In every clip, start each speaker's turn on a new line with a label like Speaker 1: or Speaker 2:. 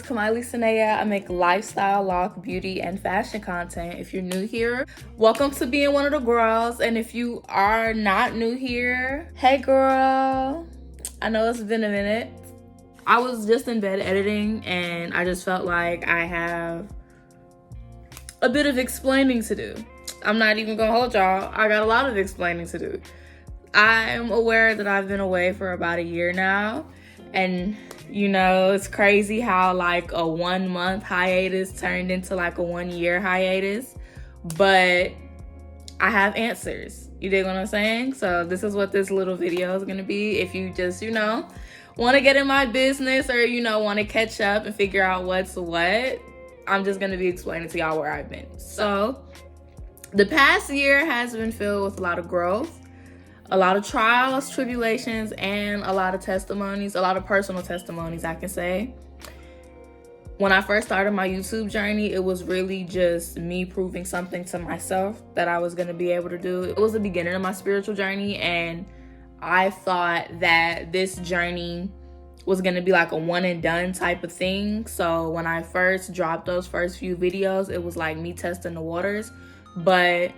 Speaker 1: Kamiley Sanaya. I make lifestyle, lock, beauty, and fashion content. If you're new here, welcome to being one of the girls. And if you are not new here, hey girl, I know it's been a minute. I was just in bed editing and I just felt like I have a bit of explaining to do. I'm not even gonna hold y'all. I got a lot of explaining to do. I'm aware that I've been away for about a year now, and you know, it's crazy how like a 1 month hiatus turned into like a 1 year hiatus, but I have answers. You dig what I'm saying? So this is what this little video is gonna be. If you just, want to get in my business or, want to catch up and figure out what's what, I'm just gonna be explaining to y'all where I've been. So the past year has been filled with a lot of growth, a lot of trials, tribulations, and a lot of testimonies, a lot of personal testimonies, I can say. When I first started my YouTube journey, it was really just me proving something to myself that I was going to be able to do. It was the beginning of my spiritual journey, and I thought that this journey was going to be like a one and done type of thing. So when I first dropped those first few videos, it was like me testing the waters. But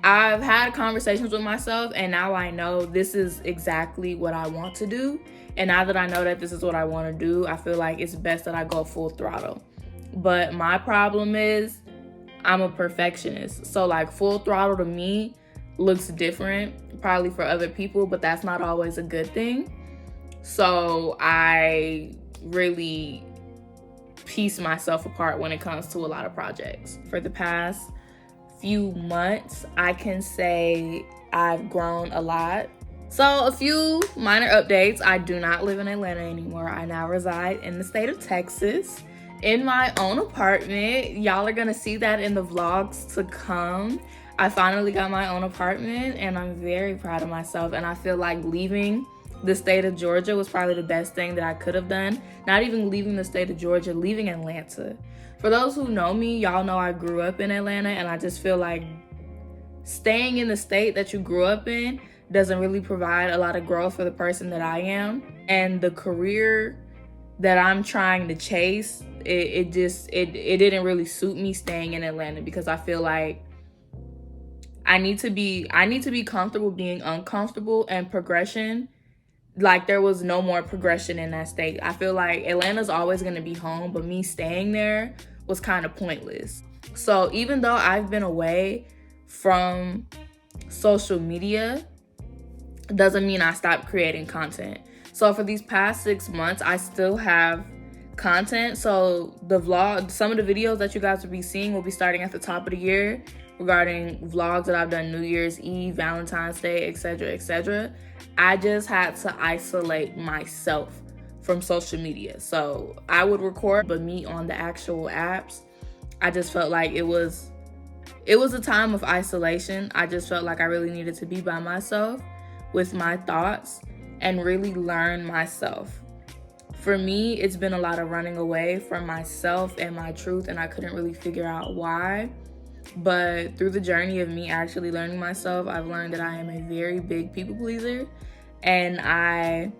Speaker 1: I've had conversations with myself, and now I know this is exactly what I want to do. And now that I know that this is what I want to do, I feel like it's best that I go full throttle. But my problem is I'm a perfectionist. So like full throttle to me looks different probably for other people, but that's not always a good thing. So I really piece myself apart when it comes to a lot of projects. For the past few months, I can say I've grown a lot. So a few minor updates. I do not live in Atlanta anymore. I now reside in the state of Texas in my own apartment. Y'all are gonna see that in the vlogs to come. I finally got my own apartment and I'm very proud of myself, and I feel like leaving the state of Georgia was probably the best thing that I could have done. Not even leaving the state of Georgia, leaving Atlanta. For those who know me, y'all know I grew up in Atlanta, and I just feel like staying in the state that you grew up in doesn't really provide a lot of growth for the person that I am. And the career that I'm trying to chase, it didn't really suit me staying in Atlanta, because I feel like I need to be comfortable being uncomfortable, and progression, like there was no more progression in that state. I feel like Atlanta's always going to be home, but me staying there was kind of pointless. So even though I've been away from social media, doesn't mean I stopped creating content. So for these past 6 months, I still have content. So the vlog, some of the videos that you guys will be seeing will be starting at the top of the year regarding vlogs that I've done New Year's Eve, Valentine's Day, etc., etc. I just had to isolate myself from social media. So I would record, but me on the actual apps, I just felt like it was a time of isolation. I just felt like I really needed to be by myself with my thoughts and really learn myself. For me, it's been a lot of running away from myself and my truth, and I couldn't really figure out why. But through the journey of me actually learning myself, I've learned that I am a very big people pleaser, and I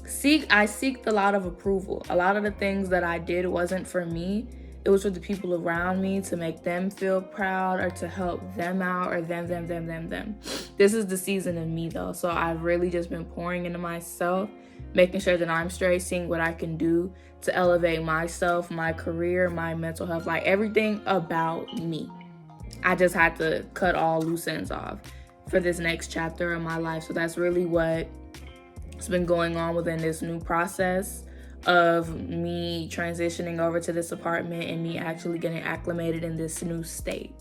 Speaker 1: seek a lot of approval. A lot of the things that I did wasn't for me. It was for the people around me, to make them feel proud or to help them out, or them. This is the season of me though. So I've really just been pouring into myself, making sure that I'm straight, seeing what I can do to elevate myself, my career, my mental health, like everything about me. I just had to cut all loose ends off for this next chapter of my life. So that's really what's been going on within this new process of me transitioning over to this apartment and me actually getting acclimated in this new state.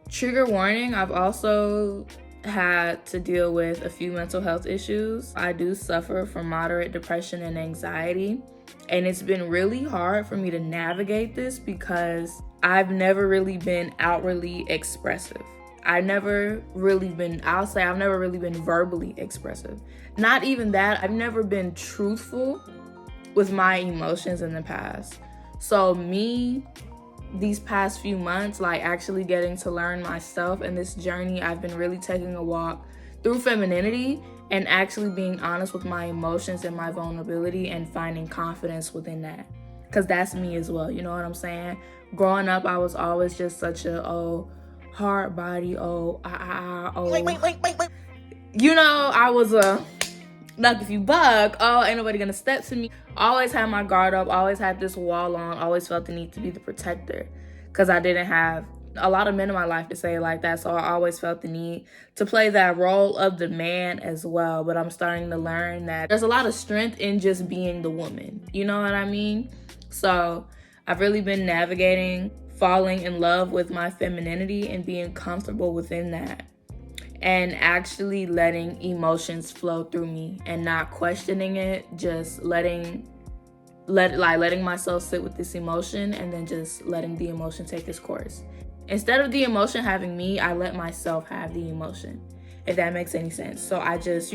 Speaker 1: Trigger warning, I've also had to deal with a few mental health issues. I do suffer from moderate depression and anxiety, and it's been really hard for me to navigate this because I've never really been outwardly expressive. I've never really been verbally expressive. Not even that, I've never been truthful with my emotions in the past. So me, these past few months, like actually getting to learn myself in this journey, I've been really taking a walk through femininity and actually being honest with my emotions and my vulnerability and finding confidence within that. because that's me as well. You know what I'm saying? Growing up, I was always just such a hard body. Wait. You know, I was a knock if you buck. Oh, ain't nobody gonna step to me. Always had my guard up. Always had this wall on. Always felt the need to be the protector, because I didn't have a lot of men in my life to say it like that. So I always felt the need to play that role of the man as well. But I'm starting to learn that there's a lot of strength in just being the woman. You know what I mean? So I've really been navigating falling in love with my femininity and being comfortable within that, and actually letting emotions flow through me and not questioning it, just letting myself sit with this emotion and then just letting the emotion take its course. Instead of the emotion having me, I let myself have the emotion, if that makes any sense. So I just,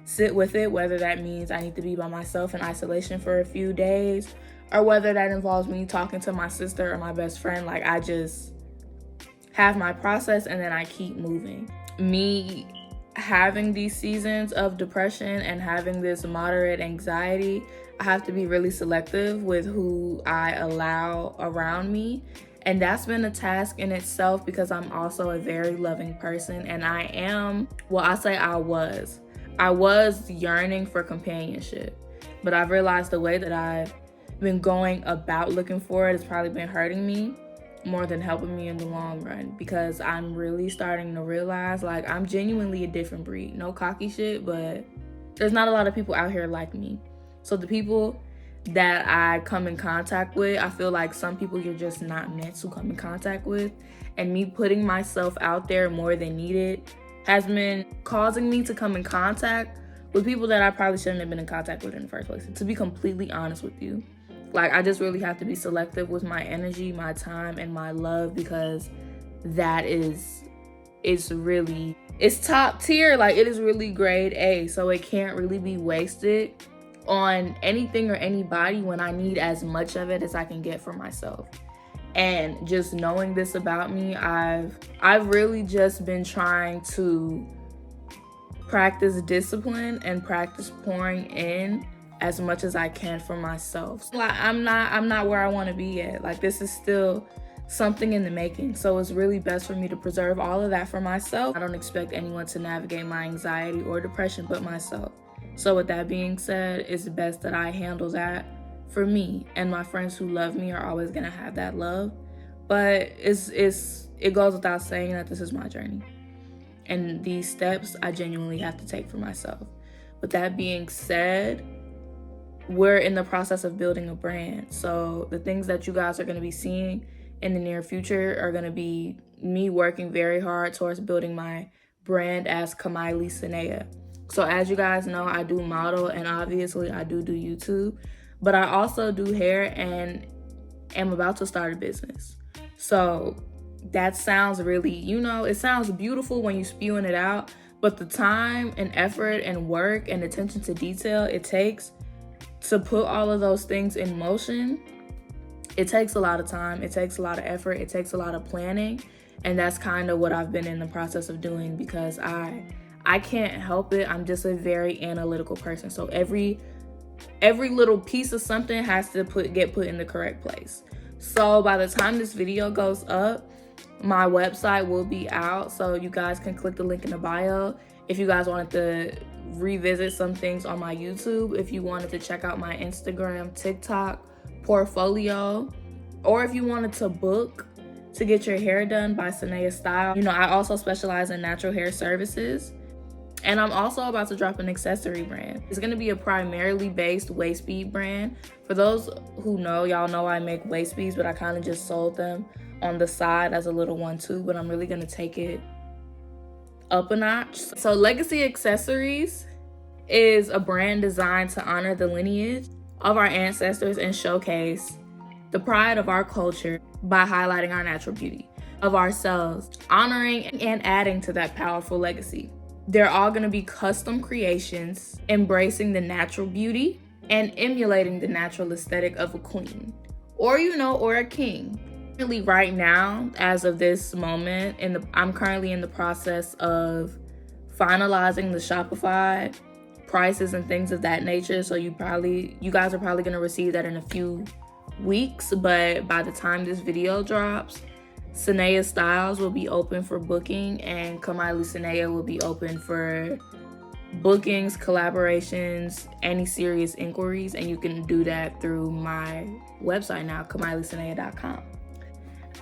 Speaker 1: sit with it, whether that means I need to be by myself in isolation for a few days, or whether that involves me talking to my sister or my best friend. Like, I just have my process and then I keep moving. Me having these seasons of depression and having this moderate anxiety, I have to be really selective with who I allow around me. And that's been a task in itself, because I'm also a very loving person, and I was yearning for companionship. But I've realized the way that I've been going about looking for it has probably been hurting me more than helping me in the long run, because I'm really starting to realize, like, I'm genuinely a different breed. No cocky shit, but there's not a lot of people out here like me. So the people that I come in contact with, I feel like some people you're just not meant to come in contact with. And me putting myself out there more than needed has been causing me to come in contact with people that I probably shouldn't have been in contact with in the first place, to be completely honest with you. Like, I just really have to be selective with my energy, my time, and my love, because it's top tier. Like, it is really grade A. So it can't really be wasted on anything or anybody when I need as much of it as I can get for myself. And just knowing this about me, I've really just been trying to practice discipline and practice pouring in as much as I can for myself. Like, I'm not where I want to be at. Like, this is still something in the making. So it's really best for me to preserve all of that for myself. I don't expect anyone to navigate my anxiety or depression but myself. So with that being said, it's best that I handle that for me, and my friends who love me are always gonna have that love. But it goes without saying that this is my journey, and these steps I genuinely have to take for myself. With that being said, we're in the process of building a brand. So the things that you guys are gonna be seeing in the near future are gonna be me working very hard towards building my brand as Kamaili Sanea. So as you guys know, I do model, and obviously I do YouTube, but I also do hair and am about to start a business. So that sounds really, it sounds beautiful when you're spewing it out, but the time and effort and work and attention to detail it takes to put all of those things in motion, it takes a lot of time, it takes a lot of effort, it takes a lot of planning. And that's kind of what I've been in the process of doing, because I can't help it. I'm just a very analytical person. So every little piece of something has to get put in the correct place. So by the time this video goes up, my website will be out. So you guys can click the link in the bio if you guys wanted to revisit some things on my YouTube, if you wanted to check out my Instagram, TikTok portfolio, or if you wanted to book to get your hair done by Sanea Style. I also specialize in natural hair services. And I'm also about to drop an accessory brand. It's gonna be a primarily based waist bead brand. For those who know, y'all know I make waist beads, but I kind of just sold them on the side as a little one too, but I'm really gonna take it up a notch. So Legacy Accessories is a brand designed to honor the lineage of our ancestors and showcase the pride of our culture by highlighting our natural beauty of ourselves, honoring and adding to that powerful legacy. They're all gonna be custom creations, embracing the natural beauty and emulating the natural aesthetic of a queen, or a king. Really, right now, as of this moment, I'm currently in the process of finalizing the Shopify prices and things of that nature. So you guys are probably gonna receive that in a few weeks, but by the time this video drops, Sanaya Styles will be open for booking, and Kamiley Sanaya will be open for bookings, collaborations, any serious inquiries, and you can do that through my website now, KamileySanaya.com.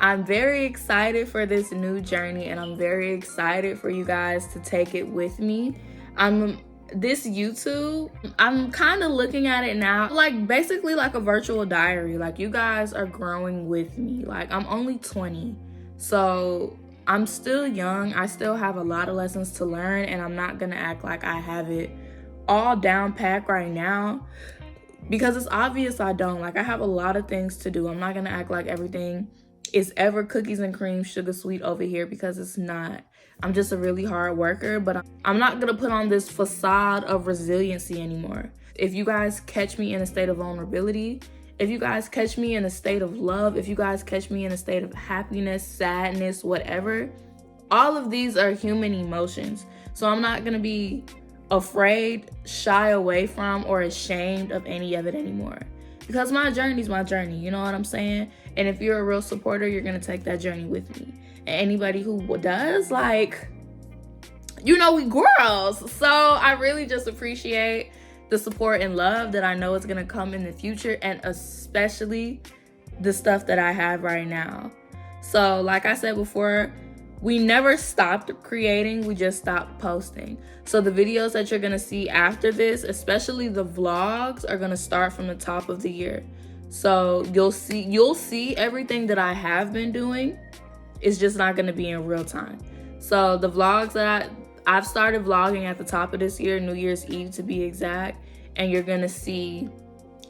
Speaker 1: I'm very excited for this new journey, and I'm very excited for you guys to take it with me. This YouTube, I'm kind of looking at it now like basically like a virtual diary. Like, you guys are growing with me. Like, I'm only 20, so I'm still young. I still have a lot of lessons to learn, and I'm not gonna act like I have it all down packed right now, because it's obvious I don't. Like, I have a lot of things to do. I'm not gonna act like everything is ever cookies and cream, sugar sweet over here, because it's not. I'm just a really hard worker, but I'm not gonna put on this facade of resiliency anymore. If you guys catch me in a state of vulnerability, if you guys catch me in a state of love, if you guys catch me in a state of happiness, sadness, whatever, all of these are human emotions. So I'm not gonna be afraid, shy away from, or ashamed of any of it anymore. Because my journey's my journey, you know what I'm saying? And if you're a real supporter, you're gonna take that journey with me. And anybody who does, like, you know, we girls. So I really just appreciate the support and love that I know is gonna come in the future, and especially the stuff that I have right now. So like I said before, we never stopped creating, we just stopped posting. So the videos that you're gonna see after this, especially the vlogs, are gonna start from the top of the year. So you'll see everything that I have been doing. It's just not gonna be in real time. So the vlogs that I've started vlogging at the top of this year, New Year's Eve to be exact, and you're gonna see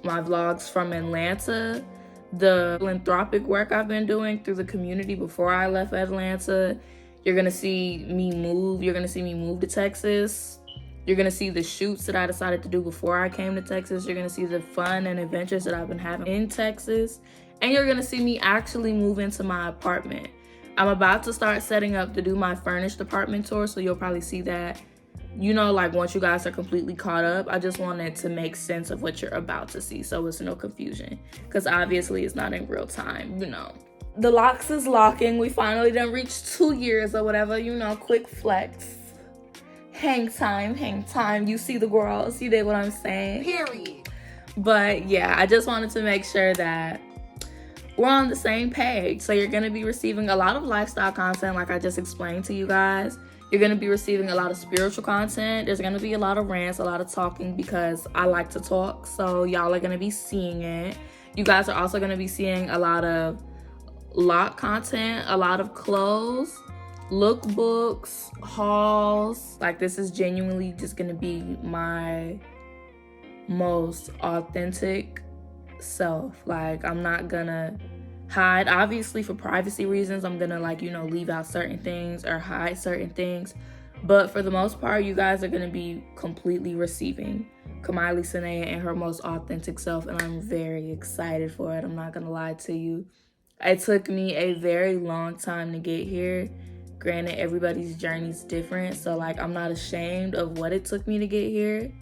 Speaker 1: my vlogs from Atlanta, the philanthropic work I've been doing through the community before I left Atlanta. You're gonna see me move. You're gonna see me move to Texas. You're gonna see the shoots that I decided to do before I came to Texas. You're gonna see the fun and adventures that I've been having in Texas. And you're gonna see me actually move into my apartment. I'm about to start setting up to do my furnished apartment tour, so you'll probably see that, you know, like once you guys are completely caught up. I just wanted to make sense of what you're about to see, so it's no confusion, because obviously it's not in real time, you know. The locks is locking. We finally done reached 2 years or whatever, you know, quick flex. Hang time. You see the girls, you did what I'm saying.
Speaker 2: Period.
Speaker 1: But yeah, I just wanted to make sure that we're on the same page. So you're gonna be receiving a lot of lifestyle content, like I just explained to you guys. You're gonna be receiving a lot of spiritual content. There's gonna be a lot of rants, a lot of talking, because I like to talk. So y'all are gonna be seeing it. You guys are also gonna be seeing a lot of lock content, a lot of clothes, lookbooks, hauls. Like, this is genuinely just gonna be my most authentic self. Like, I'm not gonna hide. Obviously, for privacy reasons, I'm gonna, like, you know, leave out certain things or hide certain things, but for the most part, you guys are gonna be completely receiving Kamiley Sanaya and her most authentic self, and I'm very excited for it. I'm not gonna lie to you. It took me a very long time to get here. Granted, everybody's journey's different, so like, I'm not ashamed of what it took me to get here.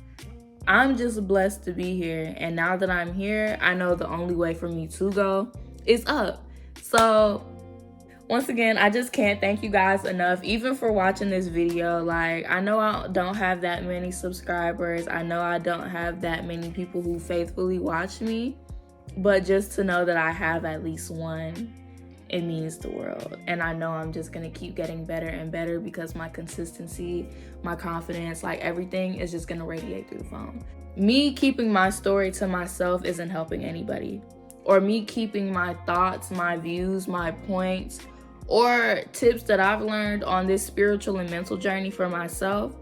Speaker 1: I'm just blessed to be here, and now that I'm here, I know the only way for me to go is up. So once again, I just can't thank you guys enough, even for watching this video. Like, I know I don't have that many subscribers. I know I don't have that many people who faithfully watch me, but just to know that I have at least one, it means the world. And I know I'm just gonna keep getting better and better, because my consistency, my confidence, like, everything is just gonna radiate through the phone. Me keeping my story to myself isn't helping anybody. Or me keeping my thoughts, my views, my points, or tips that I've learned on this spiritual and mental journey for myself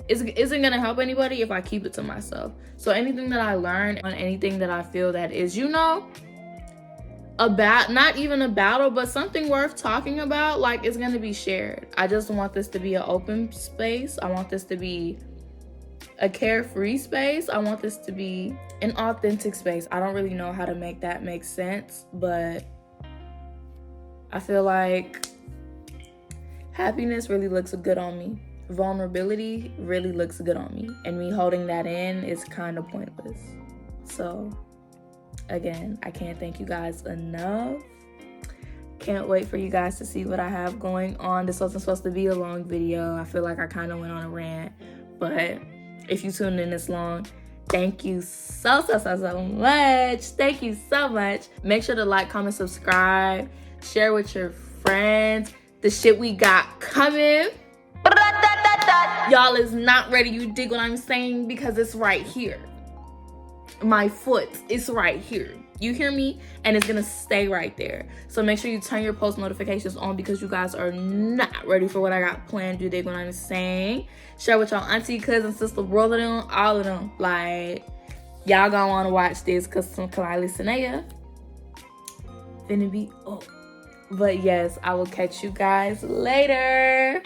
Speaker 1: isn't gonna help anybody if I keep it to myself. So anything that I learn, on anything that I feel that is, you know, not even a battle, but something worth talking about, like, it's gonna be shared. I just want this to be an open space. I want this to be a carefree space. I want this to be an authentic space. I don't really know how to make that make sense, but I feel like happiness really looks good on me. Vulnerability really looks good on me. And me holding that in is kind of pointless. So Again, I can't thank you guys enough. Can't wait for you guys to see what I have going on. This wasn't supposed to be a long video. I feel like I kind of went on a rant. But if you tuned in this long, thank you so much. Thank you so much. Make sure to like, comment, subscribe, share with your friends. The shit we got coming. Y'all is not ready. You dig what I'm saying? Because it's right here. My foot is right here. You hear me? And it's gonna stay right there. So make sure you turn your post notifications on because you guys are not ready for what I got planned. You dig what I'm saying? Share with y'all auntie, cousin, sister, brother, them, all of them. Like, y'all gonna wanna watch this because some Kylie Sanaya finna be up. But yes, I will catch you guys later.